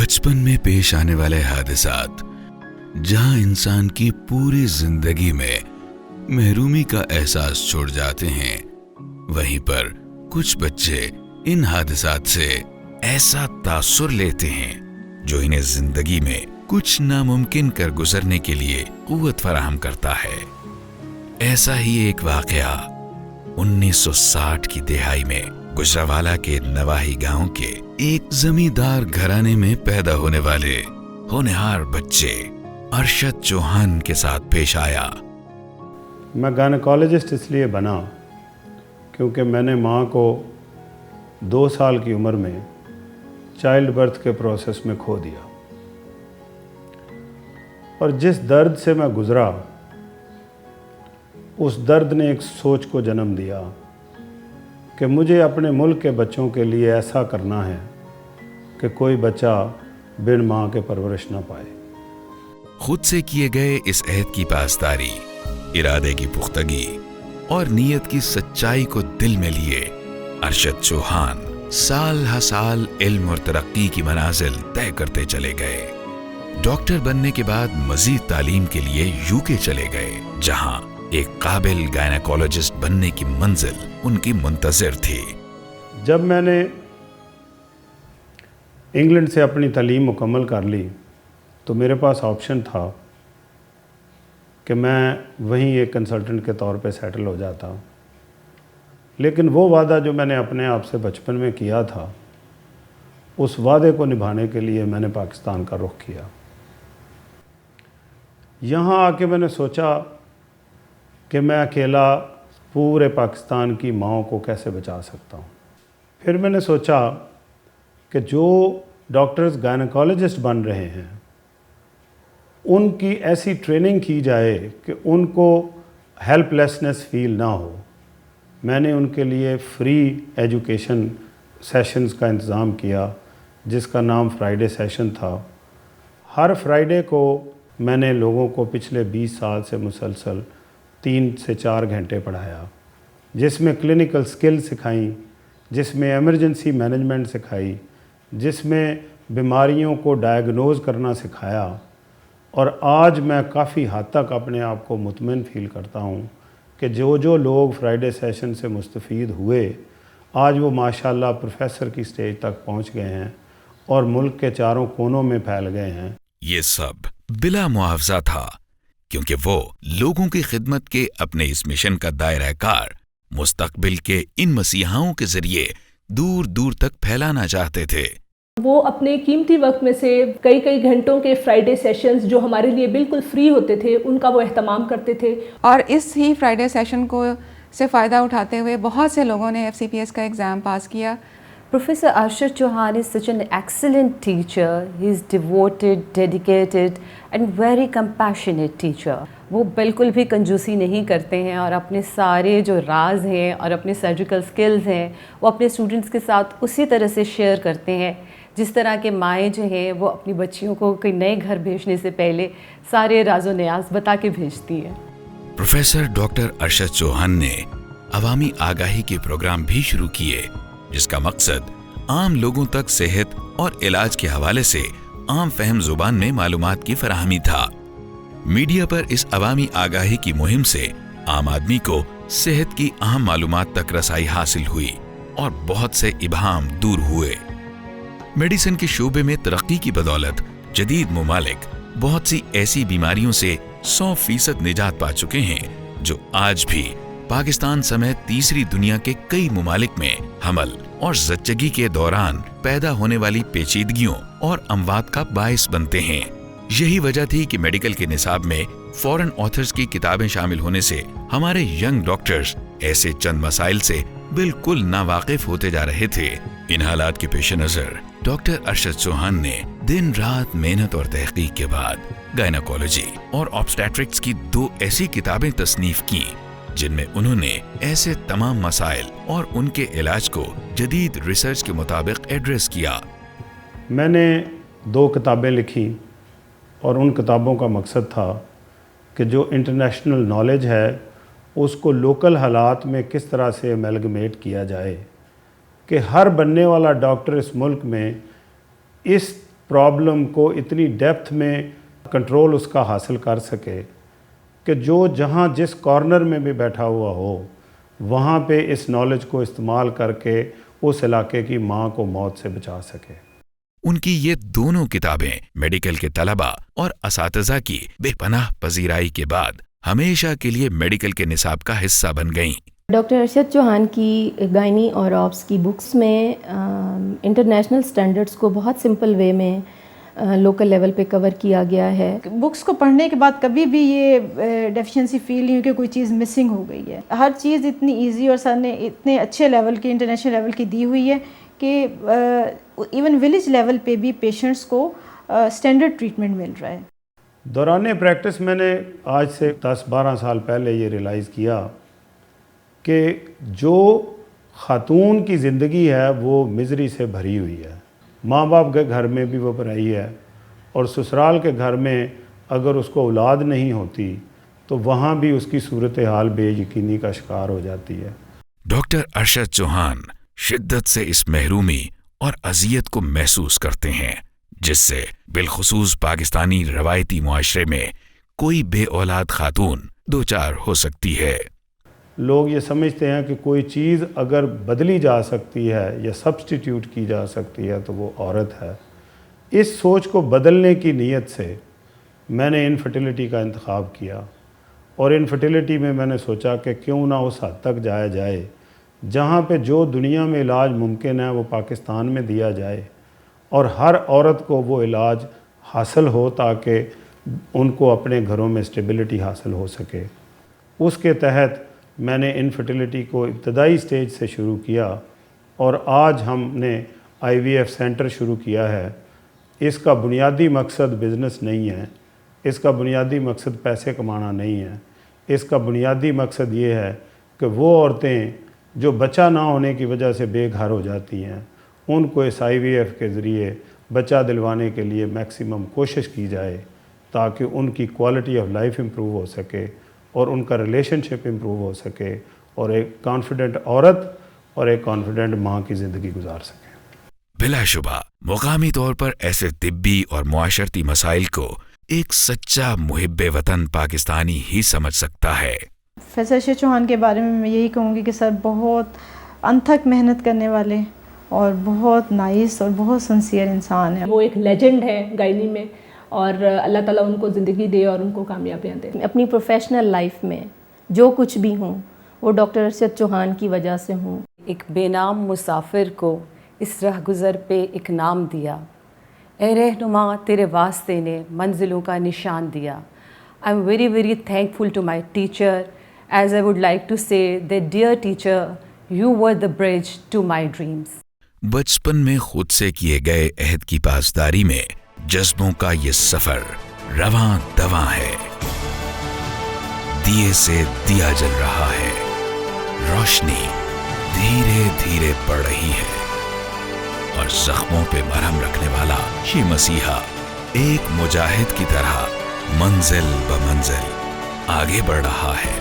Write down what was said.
بچپن میں پیش آنے والے حادثات جہاں انسان کی پوری زندگی میں محرومی کا احساس چھوڑ جاتے ہیں، وہیں پر کچھ بچے ان حادثات سے ایسا تاثر لیتے ہیں جو انہیں زندگی میں کچھ ناممکن کر گزرنے کے لیے قوت فراہم کرتا ہے۔ ایسا ہی ایک واقعہ 1960 کی دہائی میں گجرانوالہ کے نواحی گاؤں کے ایک زمیندار گھرانے میں پیدا ہونے والے ہونہار بچے ارشد چوہان کے ساتھ پیش آیا۔ میں گائنیکالوجسٹ اس لیے بنا کیونکہ میں نے ماں کو 2 سال کی عمر میں چائلڈ برتھ کے پروسیس میں کھو دیا، اور جس درد سے میں گزرا اس درد نے ایک سوچ کو جنم دیا کہ مجھے اپنے ملک کے بچوں کے لیے ایسا کرنا ہے کہ کوئی بچہ بن ماں کے پرورش نہ پائے۔ خود سے کیے گئے اس عہد کی پاسداری، ارادے کی پختگی اور نیت کی سچائی کو دل میں لیے ارشد چوہان سال ہر سال علم اور ترقی کی منازل طے کرتے چلے گئے۔ ڈاکٹر بننے کے بعد مزید تعلیم کے لیے UK چلے گئے، جہاں ایک قابل گائنیکالوجسٹ بننے کی منزل ان کی منتظر تھی۔ جب میں نے انگلینڈ سے اپنی تعلیم مکمل کر لی تو میرے پاس آپشن تھا کہ میں وہیں ایک کنسلٹنٹ کے طور پہ سیٹل ہو جاتا، لیکن وہ وعدہ جو میں نے اپنے آپ سے بچپن میں کیا تھا، اس وعدے کو نبھانے کے لیے میں نے پاکستان کا رخ کیا۔ یہاں آ کے میں نے سوچا کہ میں اکیلا پورے پاکستان کی ماؤں کو کیسے بچا سکتا ہوں۔ پھر میں نے سوچا کہ جو ڈاکٹرز گائنیکالوجسٹ بن رہے ہیں ان کی ایسی ٹریننگ کی جائے کہ ان کو ہیلپ لیسنس فیل نہ ہو۔ میں نے ان کے لیے فری ایجوکیشن سیشنز کا انتظام کیا جس کا نام فرائیڈے سیشن تھا۔ ہر فرائیڈے کو میں نے لوگوں کو پچھلے 20 سال سے مسلسل 3 سے 4 گھنٹے پڑھایا، جس میں کلینکل سکل سکھائیں، جس میں ایمرجنسی مینجمنٹ سکھائی، جس میں بیماریوں کو ڈائیگنوز کرنا سکھایا، اور آج میں کافی حد تک اپنے آپ کو مطمئن فیل کرتا ہوں کہ جو لوگ فرائیڈے سیشن سے مستفید ہوئے آج وہ ماشاءاللہ پروفیسر کی سٹیج تک پہنچ گئے ہیں اور ملک کے چاروں کونوں میں پھیل گئے ہیں۔ یہ سب بلا معاوضہ تھا کیونکہ وہ لوگوں کی خدمت کے اپنے اس مشن کا دائرہ کار مستقبل کے ان مسیحاؤں کے ذریعے دور دور تک پھیلانا چاہتے تھے۔ وہ اپنے قیمتی وقت میں سے کئی گھنٹوں کے فرائیڈے سیشنز جو ہمارے لیے بالکل فری ہوتے تھے ان کا وہ اہتمام کرتے تھے، اور اس ہی فرائیڈے سیشن کو سے فائدہ اٹھاتے ہوئے بہت سے لوگوں نے FCPS کا ایگزام پاس کیا۔ Professor Arshad Chauhan is such an excellent teacher. He is devoted, dedicated and very compassionate teacher. وہ بالکل بھی کنجوسی نہیں کرتے ہیں اور اپنے سارے جو راز ہیں اور اپنے سرجیکل سکلز ہیں وہ اپنے اسٹوڈنٹس کے ساتھ اسی طرح سے شیئر کرتے ہیں جس طرح کہ مائیں جو ہیں وہ اپنی بچیوں کو کوئی نئے گھر بھیجنے سے پہلے سارے راز و نیاز بتا کے بھیجتی ہیں۔ پروفیسر ڈاکٹر ارشد چوہان نے عوامی آگاہی کے پروگرام بھی شروع کیے جس کا مقصد عام لوگوں تک صحت اور علاج کے حوالے سے عام فہم زبان میں معلومات کی فراہمی تھا۔ میڈیا پر اس عوامی آگاہی کی مہم سے عام آدمی کو صحت کی اہم معلومات تک رسائی حاصل ہوئی اور بہت سے ابہام دور ہوئے۔ میڈیسن کے شعبے میں ترقی کی بدولت جدید ممالک بہت سی ایسی بیماریوں سے 100% نجات پا چکے ہیں جو آج بھی پاکستان سمیت تیسری دنیا کے کئی ممالک میں حمل اور زچگی کے دوران پیدا ہونے والی پیچیدگیوں اور اموات کا باعث بنتے ہیں۔ یہی وجہ تھی کہ میڈیکل کے نصاب میں فورن آتھرز کی کتابیں شامل ہونے سے ہمارے ینگ ڈاکٹرز ایسے چند مسائل سے بالکل ناواقف ہوتے جا رہے تھے۔ ان حالات کے پیش نظر ڈاکٹر ارشد چوہان نے دن رات محنت اور تحقیق کے بعد گائنیکالوجی اور آبسٹیٹرکس کی 2 ایسی کتابیں تصنیف کی جن میں انہوں نے ایسے تمام مسائل اور ان کے علاج کو جدید ریسرچ کے مطابق ایڈریس کیا۔ میں نے 2 کتابیں لکھی اور ان کتابوں کا مقصد تھا کہ جو انٹرنیشنل نالج ہے اس کو لوکل حالات میں کس طرح سے ایملگمیٹ کیا جائے کہ ہر بننے والا ڈاکٹر اس ملک میں اس پرابلم کو اتنی ڈیپتھ میں کنٹرول اس کا حاصل کر سکے کہ جو جہاں جس کارنر میں بھی بیٹھا ہوا ہو وہاں پہ اس نالج کو استعمال کر کے اس علاقے کی ماں کو موت سے بچا سکے۔ ان کی یہ دونوں کتابیں میڈیکل کے طلباء اور اساتذہ کی بے پناہ پذیرائی کے بعد ہمیشہ کے لیے میڈیکل کے نصاب کا حصہ بن گئیں۔ ڈاکٹر ارشد چوہان کی گائنی اور آپس کی بکس میں انٹرنیشنل سٹینڈرڈز کو بہت سمپل وے میں لوکل لیول پہ کور کیا گیا ہے۔ بکس کو پڑھنے کے بعد کبھی بھی یہ ڈیفیشنسی فیل نہیں ہوئی کہ کوئی چیز مسنگ ہو گئی ہے۔ ہر چیز اتنی ایزی اور سر نے اتنے اچھے لیول کی انٹرنیشنل لیول کی دی ہوئی ہے کہ ایون ولیج لیول پہ بھی پیشنٹس کو اسٹینڈرڈ ٹریٹمنٹ مل رہا ہے۔ دوران پریکٹس میں نے آج سے 10-12 سال پہلے یہ ریلائز کیا کہ جو خاتون کی زندگی ہے وہ مزری سے بھری ہوئی ہے۔ ماں باپ کے گھر میں بھی وہ بھرائی ہے اور سسرال کے گھر میں اگر اس کو اولاد نہیں ہوتی تو وہاں بھی اس کی صورتحال بے یقینی کا شکار ہو جاتی ہے۔ ڈاکٹر ارشد چوہان شدت سے اس محرومی اور اذیت کو محسوس کرتے ہیں جس سے بالخصوص پاکستانی روایتی معاشرے میں کوئی بے اولاد خاتون دوچار ہو سکتی ہے۔ لوگ یہ سمجھتے ہیں کہ کوئی چیز اگر بدلی جا سکتی ہے یا سبسٹیٹیوٹ کی جا سکتی ہے تو وہ عورت ہے۔ اس سوچ کو بدلنے کی نیت سے میں نے انفرٹیلیٹی کا انتخاب کیا اور انفرٹیلیٹی میں نے سوچا کہ کیوں نہ اس حد تک جایا جائے جہاں پہ جو دنیا میں علاج ممکن ہے وہ پاکستان میں دیا جائے اور ہر عورت کو وہ علاج حاصل ہو تاکہ ان کو اپنے گھروں میں اسٹیبلٹی حاصل ہو سکے۔ اس کے تحت میں نے انفرٹیلیٹی کو ابتدائی سٹیج سے شروع کیا اور آج ہم نے IVF سینٹر شروع کیا ہے۔ اس کا بنیادی مقصد بزنس نہیں ہے، اس کا بنیادی مقصد پیسے کمانا نہیں ہے، اس کا بنیادی مقصد یہ ہے کہ وہ عورتیں جو بچہ نہ ہونے کی وجہ سے بے گھر ہو جاتی ہیں ان کو اس IVF کے ذریعے بچہ دلوانے کے لیے میکسیمم کوشش کی جائے تاکہ ان کی کوالٹی آف لائف امپروو ہو سکے اور ان کا ریلیشن شپ امپروو ہو سکے اور ایک کانفیڈنٹ عورت اور ایک کانفیڈنٹ ماں کی زندگی گزار سکے۔ بلا شبہ مقامی طور پر ایسے طبی اور معاشرتی مسائل کو ایک سچا محب وطن پاکستانی ہی سمجھ سکتا ہے۔ پروفیسر ارشد چوہان کے بارے میں یہ یہی کہوں گی کہ سر بہت انتھک محنت کرنے والے اور بہت نائس اور بہت سنسیئر انسان ہیں۔ وہ ایک لیجنڈ ہے گائنی میں اور اللہ تعالیٰ ان کو زندگی دے اور ان کو کامیابیاں دے۔ اپنی پروفیشنل لائف میں جو کچھ بھی ہوں وہ ڈاکٹر ارشد چوہان کی وجہ سے ہوں۔ ایک بے نام مسافر کو اس رہ گزر پہ ایک نام دیا، اے رہنما تیرے واسطے نے منزلوں کا نشان دیا۔ I am very very thankful to my teacher as I would like to say that dear teacher you were the bridge to my dreams. بچپن میں خود سے کیے گئے عہد کی پاسداری میں جذبوں کا یہ سفر رواں دواں ہے۔ دیے سے دیا جل رہا ہے، روشنی دھیرے دھیرے پڑ رہی ہے اور زخموں پہ مرہم رکھنے والا یہ مسیحا ایک مجاہد کی طرح منزل بمنزل آگے بڑھ رہا ہے۔